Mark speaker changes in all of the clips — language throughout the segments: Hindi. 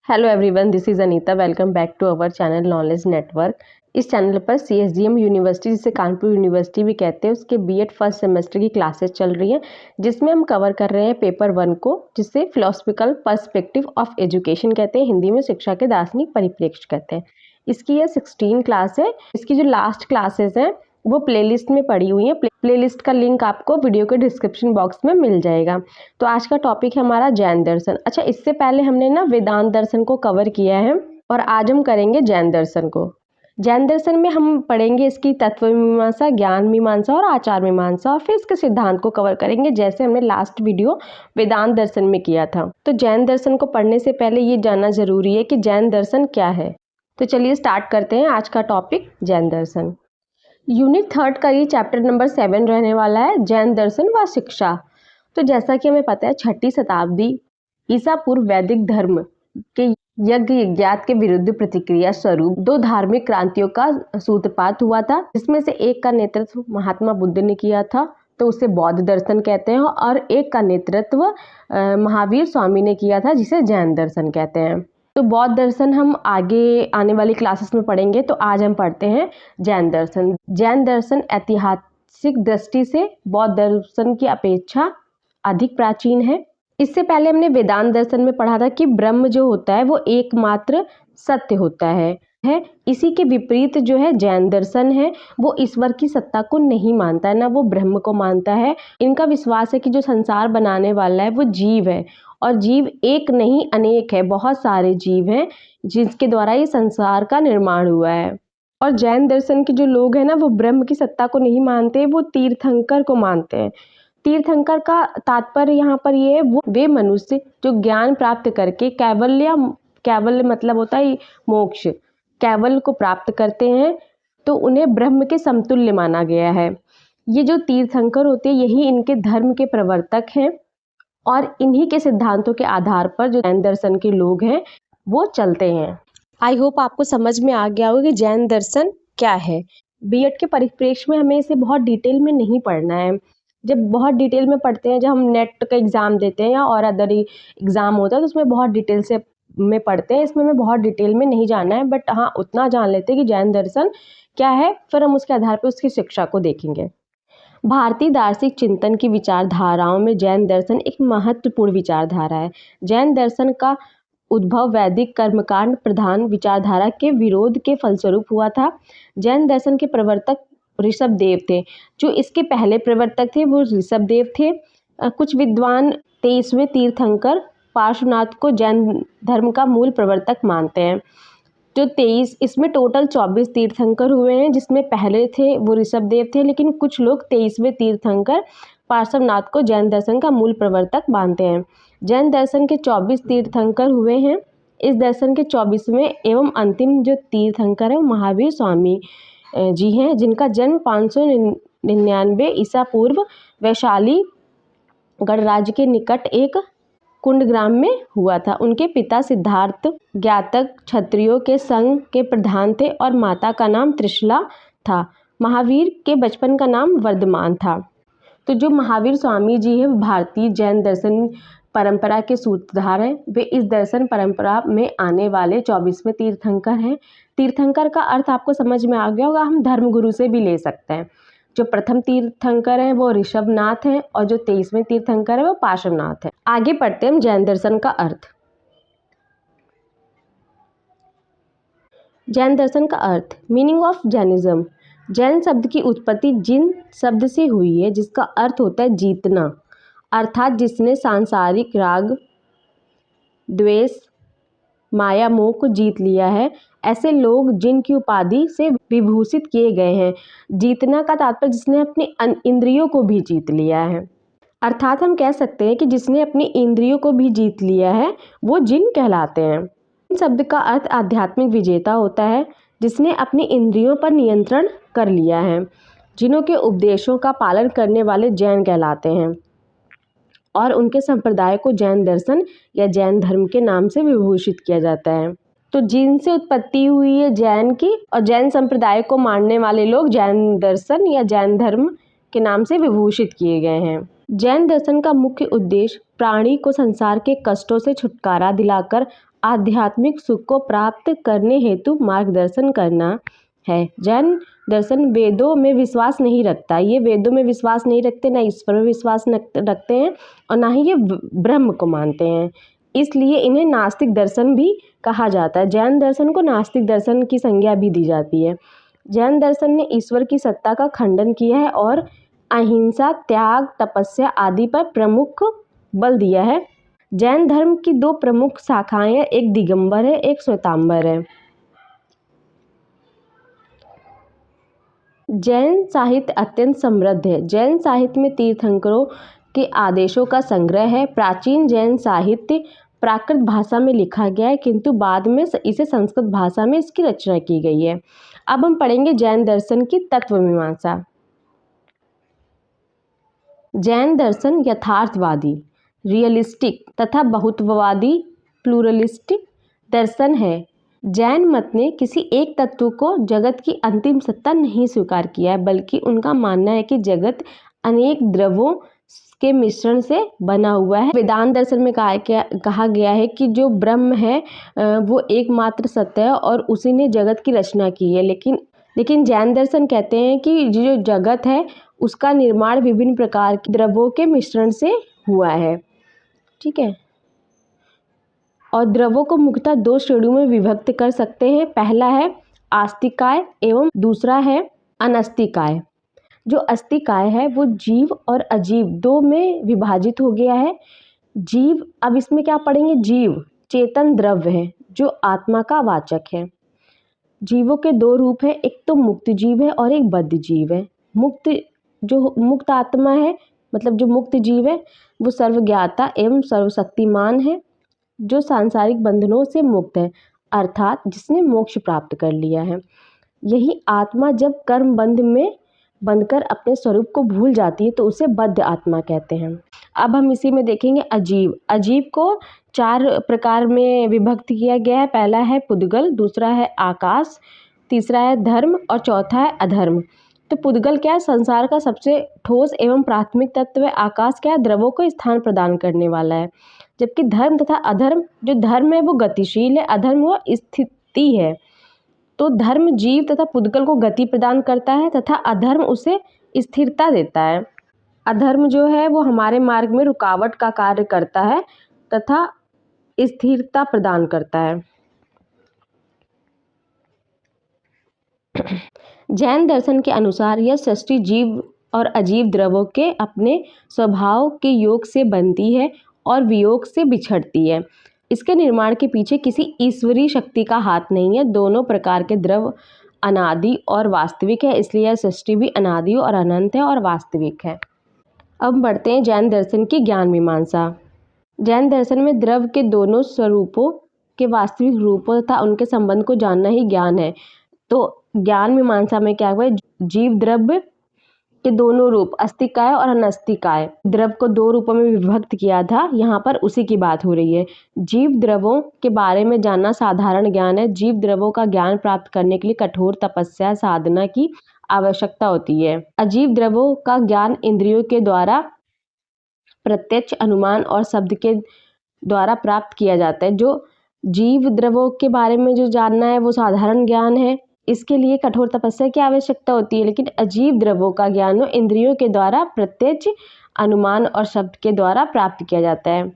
Speaker 1: Hello everyone, this is Anita. Welcome back to our channel knowledge network. इस चैनल पर CSDM यूनिवर्सिटी, जिसे कानपुर यूनिवर्सिटी भी कहते हैं, उसके बीएड फर्स्ट सेमेस्टर की क्लासेस चल रही हैं, जिसमें हम कवर कर रहे हैं पेपर 1 को, जिसे फिलोसफिकल पर्सपेक्टिव ऑफ एजुकेशन कहते हैं, हिंदी में शिक्षा के दार्शनिक परिप्रेक्ष्य कहते हैं। इसकी यह 16 क्लास है। इसकी जो लास्ट क्लासेस हैं वो प्लेलिस्ट में पड़ी हुई है। प्लेलिस्ट का लिंक आपको वीडियो के डिस्क्रिप्शन बॉक्स में मिल जाएगा। तो आज का टॉपिक है हमारा जैन दर्शन। अच्छा, इससे पहले हमने ना वेदांत दर्शन को कवर किया है और आज हम करेंगे जैन दर्शन को। जैन दर्शन में हम पढ़ेंगे इसकी तत्व मीमांसा, ज्ञान मीमांसा और आचार मीमांसा, और फिर इसके सिद्धांत को कवर करेंगे, जैसे हमने लास्ट वीडियो वेदांत दर्शन में किया था। तो जैन दर्शन को पढ़ने से पहले ये जानना जरूरी है कि जैन दर्शन क्या है। तो चलिए स्टार्ट करते हैं आज का टॉपिक, जैन दर्शन। यूनिट 3 का ये चैप्टर नंबर 7 रहने वाला है, जैन दर्शन व शिक्षा। तो जैसा कि हमें पता है, 6ठी शताब्दी ईसा पूर्व वैदिक धर्म के यज्ञ यज्ञात के विरुद्ध प्रतिक्रिया स्वरूप 2 धार्मिक क्रांतियों का सूत्रपात हुआ था, जिसमें से एक का नेतृत्व महात्मा बुद्ध ने किया था, तो उसे बौद्ध दर्शन कहते हैं, और एक का नेतृत्व महावीर स्वामी ने किया था, जिसे जैन दर्शन कहते हैं। तो बौद्ध दर्शन हम आगे आने वाली क्लासेस में पढ़ेंगे। तो आज हम पढ़ते हैं जैन दर्शन। जैन दर्शन ऐतिहासिक दृष्टि से बौद्ध दर्शन की अपेक्षा अधिक प्राचीन है। इससे पहले हमने वेदांत दर्शन में पढ़ा था कि ब्रह्म जो होता है वो एकमात्र सत्य होता है। इसी के विपरीत जो है जैन दर्शन है, वो ईश्वर की सत्ता को नहीं मानता है, ना वो ब्रह्म को मानता है। इनका विश्वास है कि जो संसार बनाने वाला है वो जीव है, और जीव एक नहीं अनेक है, बहुत सारे जीव हैं जिसके द्वारा ये संसार का निर्माण हुआ है। और जैन दर्शन के जो लोग हैं ना, वो ब्रह्म की सत्ता को नहीं मानते, वो तीर्थंकर को मानते हैं। तीर्थंकर का तात्पर्य यहाँ पर ये है, वो वे मनुष्य जो ज्ञान प्राप्त करके कैवल्य मतलब होता है मोक्ष, कैवल्य को प्राप्त करते हैं, तो उन्हें ब्रह्म के समतुल्य माना गया है। ये जो तीर्थंकर होते हैं, यही इनके धर्म के प्रवर्तक हैं, और इन्हीं के सिद्धांतों के आधार पर जो जैन दर्शन के लोग हैं वो चलते हैं। आई होप आपको समझ में आ गया होगा कि जैन दर्शन क्या है। बीएड के परिप्रेक्ष्य में हमें इसे बहुत डिटेल में नहीं पढ़ना है। जब बहुत डिटेल में पढ़ते हैं, जब हम नेट का एग्ज़ाम देते हैं या और अदर एग्ज़ाम होता है, तो उसमें बहुत डिटेल से में पढ़ते हैं। इसमें हमें बहुत डिटेल में नहीं जानना है, बट हाँ उतना जान लेते हैं कि जैन दर्शन क्या है, फिर हम उसके आधार पर उसकी शिक्षा को देखेंगे। भारतीय दार्शनिक चिंतन की विचारधाराओं में जैन दर्शन एक महत्वपूर्ण विचारधारा है। जैन दर्शन का उद्भव वैदिक कर्मकांड प्रधान विचारधारा के विरोध के फलस्वरूप हुआ था। जैन दर्शन के प्रवर्तक ऋषभदेव थे। जो इसके पहले प्रवर्तक थे वो ऋषभदेव थे। कुछ विद्वान 23वें तीर्थंकर पार्श्वनाथ को जैन धर्म का मूल प्रवर्तक मानते हैं। जो 23, इसमें टोटल 24 तीर्थंकर हुए हैं, जिसमें पहले थे वो ऋषभदेव थे, लेकिन कुछ लोग 23वें तीर्थंकर पार्श्वनाथ को जैन दर्शन का मूल प्रवर्तक मानते हैं। जैन दर्शन के 24 तीर्थंकर हुए हैं। इस दर्शन के 24वें एवं अंतिम जो तीर्थंकर है वो महावीर स्वामी जी हैं, जिनका जन्म 599 ईसा पूर्व वैशाली गणराज्य के निकट एक कुंडग्राम में हुआ था। उनके पिता सिद्धार्थ ज्ञातक क्षत्रियों के संघ के प्रधान थे और माता का नाम त्रिशला था। महावीर के बचपन का नाम वर्धमान था। तो जो महावीर स्वामी जी हैं, भारतीय जैन दर्शन परंपरा के सूत्रधार हैं। वे इस दर्शन परंपरा में आने वाले 24वें तीर्थंकर हैं। तीर्थंकर का अर्थ आपको समझ में आ गया होगा, हम धर्मगुरु से भी ले सकते हैं। जो प्रथम तीर्थंकर हैं वो ऋषभनाथ हैं, और जो 23वें तीर्थंकर है वो पार्श्वनाथ है। आगे पढ़ते हैं हम जैन दर्शन का अर्थ। जैन दर्शन का अर्थ, मीनिंग ऑफ जैनिज्म। जैन शब्द की उत्पत्ति जिन शब्द से हुई है, जिसका अर्थ होता है जीतना, अर्थात जिसने सांसारिक राग द्वेष माया मोह को जीत लिया है। ऐसे लोग जिनकी उपाधि से विभूषित किए गए हैं। जीतना का तात्पर्य जिसने अपनी इंद्रियों को भी जीत लिया है, अर्थात हम कह सकते हैं कि जिसने अपनी इंद्रियों को भी जीत लिया है वो जिन कहलाते हैं। जिन शब्द का अर्थ आध्यात्मिक विजेता होता है, जिसने अपनी इंद्रियों पर नियंत्रण कर लिया है। जिनों के उपदेशों का पालन करने वाले जैन कहलाते हैं, और उनके संप्रदाय को जैन दर्शन या जैन धर्म के नाम से विभूषित किया जाता है। तो जिनसे उत्पत्ति हुई है जैन की, और जैन संप्रदाय को मानने वाले लोग जैन दर्शन या जैन धर्म के नाम से विभूषित किए गए हैं। जैन दर्शन का मुख्य उद्देश्य प्राणी को संसार के कष्टों से छुटकारा दिलाकर आध्यात्मिक सुख को प्राप्त करने हेतु मार्गदर्शन करना है। जैन दर्शन वेदों में विश्वास नहीं रखता, ये वेदों में विश्वास नहीं रखते, ना ईश्वर में विश्वास रखते हैं और ना ही ये ब्रह्म को मानते हैं, इसलिए इन्हें नास्तिक दर्शन भी कहा जाता है। जैन दर्शन को नास्तिक दर्शन की संज्ञा भी दी जाती है। जैन दर्शन ने ईश्वर की सत्ता का खंडन किया है और अहिंसा, त्याग, तपस्या आदि पर प्रमुख बल दिया है। जैन धर्म की दो प्रमुख शाखाएं हैं, एक दिगंबर है, एक श्वेतांबर है। जैन साहित्य अत्यंत समृद्ध है। जैन साहित्य में तीर्थंकरों के आदेशों का संग्रह है। प्राचीन जैन साहित्य प्राकृत भाषा में लिखा गया है, किंतु बाद में इसे संस्कृत भाषा में इसकी रचना की गई है। अब हम पढ़ेंगे जैन दर्शन की तत्व मीमांसा। जैन दर्शन यथार्थवादी, रियलिस्टिक तथा बहुत्ववादी प्लूरलिस्टिक दर्शन है। जैन मत ने किसी एक तत्व को जगत की अंतिम सत्ता नहीं स्वीकार किया है, बल्कि उनका मानना है कि जगत अनेक द्रव्यों के मिश्रण से बना हुआ है। वेदांत दर्शन में कहा गया है कि जो ब्रह्म है वो एकमात्र सत्य है और उसी ने जगत की रचना की है। लेकिन जैन दर्शन कहते हैं कि जो जगत है उसका निर्माण विभिन्न प्रकार के द्रव्यों के मिश्रण से हुआ है। ठीक है, और द्रव्यों को मुख्यतः दो श्रेणियों में विभक्त कर सकते हैं। पहला है आस्तिकाय एवं दूसरा है अनास्तिकाय। जो अस्तिकाय है वो जीव और अजीव दो में विभाजित हो गया है। जीव, अब इसमें क्या पढ़ेंगे, जीव चेतन द्रव्य है जो आत्मा का वाचक है। जीवों के दो रूप हैं, एक तो मुक्त जीव है और एक बद्ध जीव है। जो मुक्त आत्मा है, मतलब जो मुक्त जीव है वो सर्वज्ञाता एवं सर्वशक्तिमान है, जो सांसारिक बंधनों से मुक्त है, अर्थात जिसने मोक्ष प्राप्त कर लिया है। यही आत्मा जब कर्म बंध में बंधकर अपने स्वरूप को भूल जाती है तो उसे बद्ध आत्मा कहते हैं। अब हम इसी में देखेंगे अजीव। अजीव को चार प्रकार में विभक्त किया गया है। पहला है पुद्गल, दूसरा है आकाश, तीसरा है धर्म और चौथा है अधर्म। तो पुद्गल क्या है, संसार का सबसे ठोस एवं प्राथमिक तत्व है। आकाश क्या है, द्रव्यों को स्थान प्रदान करने वाला है। जबकि धर्म तथा अधर्म, जो धर्म है वो गतिशील है, अधर्म वो स्थिति है। तो धर्म जीव तथा पुद्गल को गति प्रदान करता है तथा अधर्म उसे स्थिरता देता है। अधर्म जो है वो हमारे मार्ग में रुकावट का कार्य करता है तथा स्थिरता प्रदान करता है। जैन दर्शन के अनुसार यह सृष्टि जीव और अजीव द्रव्यों के अपने स्वभाव के योग से बनती है और वियोग से बिछड़ती है। इसके निर्माण के पीछे किसी ईश्वरीय शक्ति का हाथ नहीं है। दोनों प्रकार के द्रव्य अनादि और वास्तविक है, इसलिए यह सृष्टि भी अनादि और अनंत है और वास्तविक है। अब बढ़ते हैं जैन दर्शन की ज्ञान मीमांसा। जैन दर्शन में द्रव्य के दोनों स्वरूपों के वास्तविक रूपों तथा उनके संबंध को जानना ही ज्ञान है। तो ज्ञान मीमांसा में क्या हुआ है, जीव द्रव्य के दोनों रूप अस्तिकाय और अनास्तिकाय द्रव्य को दो रूपों में विभक्त किया था, यहाँ पर उसी की बात हो रही है। जीव द्रव्यों के बारे में जानना साधारण ज्ञान है। जीव द्रव्यों का ज्ञान प्राप्त करने के लिए कठोर तपस्या साधना की आवश्यकता होती है। अजीव द्रव्यों का ज्ञान इंद्रियों के द्वारा प्रत्यक्ष, अनुमान और शब्द के द्वारा प्राप्त किया जाता है। जो जीव द्रव्यों के बारे में जो जानना है वो साधारण ज्ञान है, इसके लिए कठोर तपस्या की आवश्यकता होती है। लेकिन अजीव द्रव्यों का ज्ञान इंद्रियों के द्वारा प्रत्यक्ष, अनुमान और शब्द के द्वारा प्राप्त किया जाता है।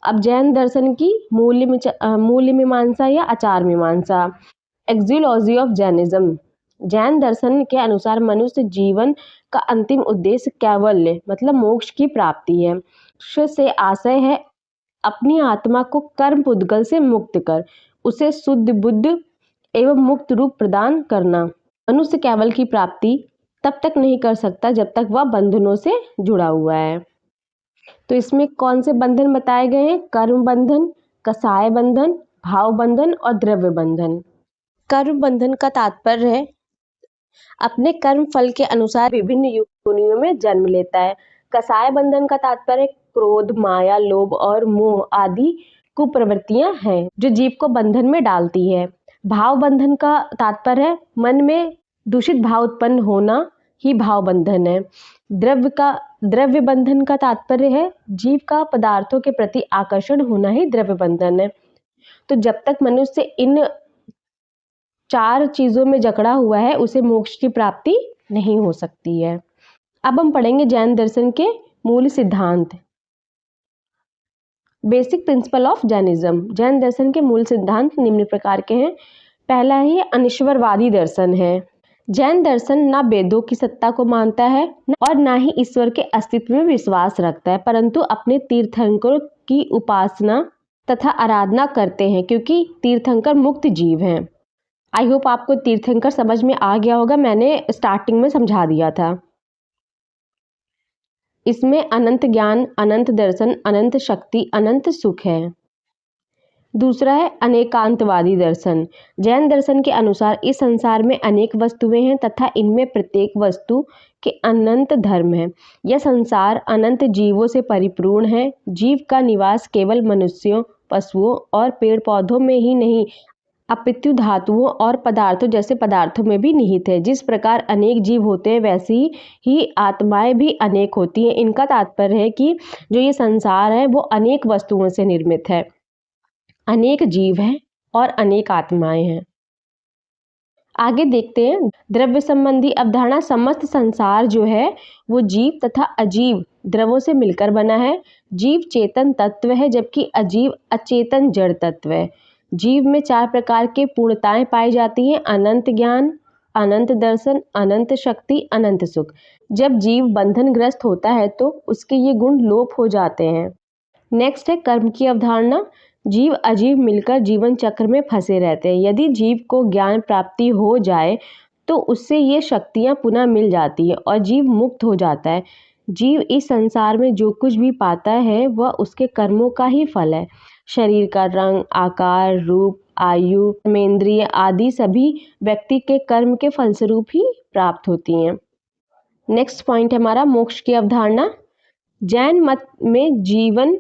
Speaker 1: अब जैन दर्शन की मूल्य मीमांसा या आचार मीमांसा। Axiology of Jainism. जैन दर्शन के अनुसार मनुष्य जीवन का अंतिम उद्देश्य कैवल्य मतलब मोक्ष की प्राप्ति है। से आशय है अपनी आत्मा को कर्म पुद्गल से मुक्त कर उसे शुद्ध बुद्ध एवं मुक्त रूप प्रदान करना। मनुष्य कैवल की प्राप्ति तब तक नहीं कर सकता जब तक वह बंधनों से जुड़ा हुआ है। तो इसमें कौन से बंधन बताए गए हैं, कर्म बंधन, कसाय बंधन, भाव बंधन और द्रव्य बंधन। कर्म बंधन का तात्पर्य है अपने कर्म फल के अनुसार विभिन्न योनियों में जन्म लेता है। कसाय बंधन का तात्पर्य क्रोध, माया, लोभ और मोह आदि कुप्रवृत्तियां हैं जो जीव को बंधन में डालती है। भाव बंधन का तात्पर्य है मन में दूषित भाव उत्पन्न होना ही भाव बंधन है। द्रव्य बंधन का तात्पर्य है जीव का पदार्थों के प्रति आकर्षण होना ही द्रव्य बंधन है। तो जब तक मनुष्य इन 4 चीज़ों में जकड़ा हुआ है उसे मोक्ष की प्राप्ति नहीं हो सकती है। अब हम पढ़ेंगे जैन दर्शन के मूल सिद्धांत। Basic principle of Jainism. Jain दर्शन के मूल सिद्धांत निम्न प्रकार के हैं। पहला ही अनिश्वरवादी दर्शन है। जैन दर्शन ना वेदों की सत्ता को मानता है और ना ही ईश्वर के अस्तित्व में विश्वास रखता है, परंतु अपने तीर्थंकरों की उपासना तथा आराधना करते हैं, क्योंकि तीर्थंकर मुक्त जीव हैं। आई होप आपको तीर्थंकर समझ में आ गया होगा, मैंने स्टार्टिंग में समझा दिया था। इसमें अनंत ज्ञान, अनंत दर्शन, अनंत शक्ति, अनंत सुख है। दूसरा है अनेकांतवादी दर्शन। जैन दर्शन के अनुसार इस संसार में अनेक वस्तुएं हैं तथा इनमें प्रत्येक वस्तु के अनंत धर्म है। यह संसार अनंत जीवों से परिपूर्ण है। जीव का निवास केवल मनुष्यों, पशुओं और पेड़ पौधों में ही नहीं, अपितु धातुओं और पदार्थों जैसे पदार्थों में भी निहित है। जिस प्रकार अनेक जीव होते हैं वैसे ही आत्माएं भी अनेक होती हैं। इनका तात्पर्य है कि जो ये संसार है वो अनेक वस्तुओं से निर्मित है, अनेक जीव हैं और अनेक आत्माएं हैं। आगे देखते हैं द्रव्य संबंधी अवधारणा। समस्त संसार जो है वो जीव तथा अजीव द्रव्यों से मिलकर बना है। जीव चेतन तत्व है जबकि अजीव अचेतन जड़ तत्व है। जीव में 4 प्रकार के पूर्णताएं पाई जाती हैं: अनंत ज्ञान, अनंत दर्शन, अनंत शक्ति, अनंत सुख। जब जीव बंधनग्रस्त होता है तो उसके ये गुण लोप हो जाते हैं। नेक्स्ट है कर्म की अवधारणा। जीव अजीव मिलकर जीवन चक्र में फंसे रहते हैं। यदि जीव को ज्ञान प्राप्ति हो जाए तो उससे ये शक्तियाँ पुनः मिल जाती हैं और जीव मुक्त हो जाता है। जीव इस संसार में जो कुछ भी पाता है वह उसके कर्मों का ही फल है। शरीर का रंग, आकार, रूप, आयु, कर्मेंद्रिय आदि सभी व्यक्ति के कर्म के फलस्वरूप ही प्राप्त होती हैं। नेक्स्ट पॉइंट है हमारा मोक्ष की अवधारणा। जैन मत में जीवन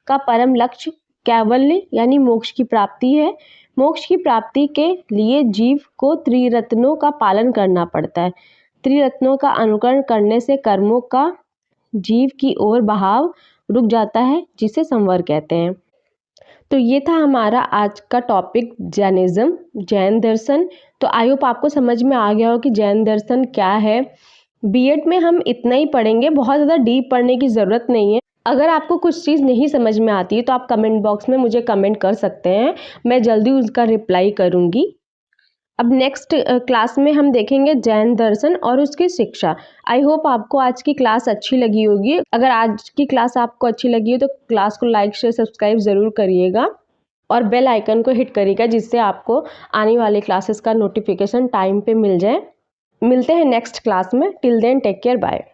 Speaker 1: का परम लक्ष्य कैवल्य यानी मोक्ष की प्राप्ति है। मोक्ष की प्राप्ति के लिए जीव को त्रिरत्नों का पालन करना पड़ता है। त्रिरत्नों का अनुकरण करने से कर्मों का जीव की ओर बहाव रुक जाता है, जिसे संवर कहते हैं। तो ये था हमारा आज का टॉपिक जैनिज्म, जैन दर्शन। तो आई होप आपको समझ में आ गया हो कि जैन दर्शन क्या है। बीएड में हम इतना ही पढ़ेंगे, बहुत ज़्यादा डीप पढ़ने की ज़रूरत नहीं है। अगर आपको कुछ चीज़ नहीं समझ में आती है तो आप कमेंट बॉक्स में मुझे कमेंट कर सकते हैं, मैं जल्दी उसका रिप्लाई करूँगी। अब नेक्स्ट क्लास में हम देखेंगे जैन दर्शन और उसकी शिक्षा। आई होप आपको आज की क्लास अच्छी लगी होगी। अगर आज की क्लास आपको अच्छी लगी हो तो क्लास को लाइक शेयर सब्सक्राइब ज़रूर करिएगा और बेल आइकन को हिट करिएगा, जिससे आपको आने वाले क्लासेस का नोटिफिकेशन टाइम पे मिल जाए। मिलते हैं नेक्स्ट क्लास में। Till then take care, bye.